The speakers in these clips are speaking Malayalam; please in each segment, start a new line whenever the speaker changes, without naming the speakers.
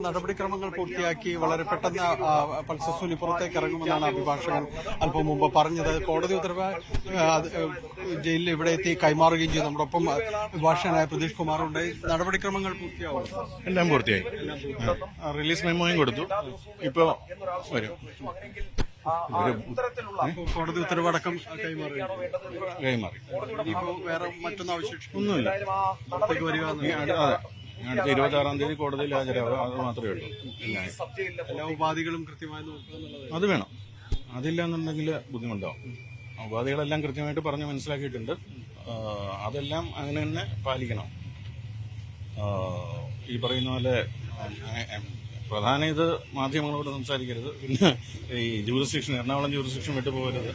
നടപടിക്രമങ്ങൾ പൂർത്തിയാക്കി വളരെ പെട്ടെന്ന് പൾസസുനി പുറത്തേക്ക് ഇറങ്ങുമെന്നാണ് അഭിഭാഷകൻ അല്പം മുമ്പ് പറഞ്ഞത്. കോടതി ഉത്തരവ് ജയിലിൽ ഇവിടെ എത്തി കൈമാറുകയും ചെയ്തു. നമ്മുടെ ഒപ്പം അഭിഭാഷകനായ പ്രതീഷ് കുമാറുണ്ട്. നടപടിക്രമങ്ങൾ പൂർത്തിയാവും?
എല്ലാം പൂർത്തിയായി. റിലീസ് മെമ്മോയും കൊടുത്തു. ഇപ്പോ വരും.
കോടതി ഉത്തരവടക്കം കൈമാറി. ഇപ്പോ വേറെ മറ്റൊന്നും
ഒന്നുമില്ല.
പുറത്തേക്ക് വരിക.
അടുത്ത 26-ാം തീയതി കോടതിയിൽ ഹാജരാകുക, അത് മാത്രമേ ഉള്ളൂ.
എല്ലാ ഉപാധികളും കൃത്യമായി നോക്കുക.
അത് വേണം. അതില്ല എന്നുണ്ടെങ്കിൽ ബുദ്ധിമുട്ടാവും. ഉപാധികളെല്ലാം കൃത്യമായിട്ട് പറഞ്ഞ് മനസ്സിലാക്കിയിട്ടുണ്ട്. അതെല്ലാം അങ്ങനെ തന്നെ പാലിക്കണം. ഈ പറയുന്ന പോലെ പ്രധാന ഇത് മാധ്യമങ്ങളോട് സംസാരിക്കരുത്. പിന്നെ ഈ ജൂറിസ്ഡിക്ഷൻ, എറണാകുളം ജൂറിസ്ഡിക്ഷൻ വിട്ടുപോകരുത്.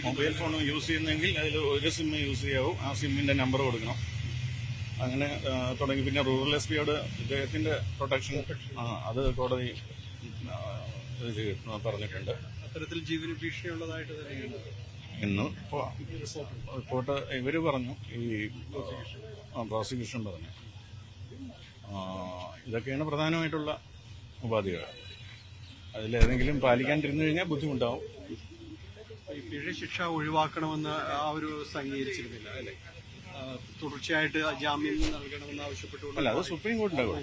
മൊബൈൽ ഫോൺ യൂസ് ചെയ്യുന്നെങ്കിൽ അതിൽ ഒരു സിം യൂസ് ചെയ്യാവും. ആ സിമ്മിന്റെ നമ്പർ കൊടുക്കണം. അങ്ങനെ തുടങ്ങി. പിന്നെ റൂറൽ എസ് പിയോട് ഇദ്ദേഹത്തിന്റെ പ്രൊട്ടക്ഷൻ അത് കോടതി പറഞ്ഞിട്ടുണ്ട്.
അത്തരത്തിൽ ജീവന ഭീഷണിയുള്ളതായിട്ട്
ഇന്ന് റിപ്പോർട്ട് ഇവര് പറഞ്ഞു, ഈ പ്രോസിക്യൂഷൻ പറഞ്ഞു. ഇതൊക്കെയാണ് പ്രധാനമായിട്ടുള്ള ഉപാധികൾ. അതിലേതെങ്കിലും പാലിക്കാണ്ടിരുന്നു കഴിഞ്ഞാൽ ബുദ്ധിമുട്ടാവും.
പിഴ ശിക്ഷ ഒഴിവാക്കണമെന്ന് ഒരു അംഗീകരിച്ചിരുന്നില്ല അല്ലെ? തുടർച്ചയായിട്ട് ജാമ്യം നൽകണമെന്ന് ആവശ്യപ്പെട്ടുകൊണ്ട്.
അല്ല, അത് സുപ്രീം കോടതിയുടെ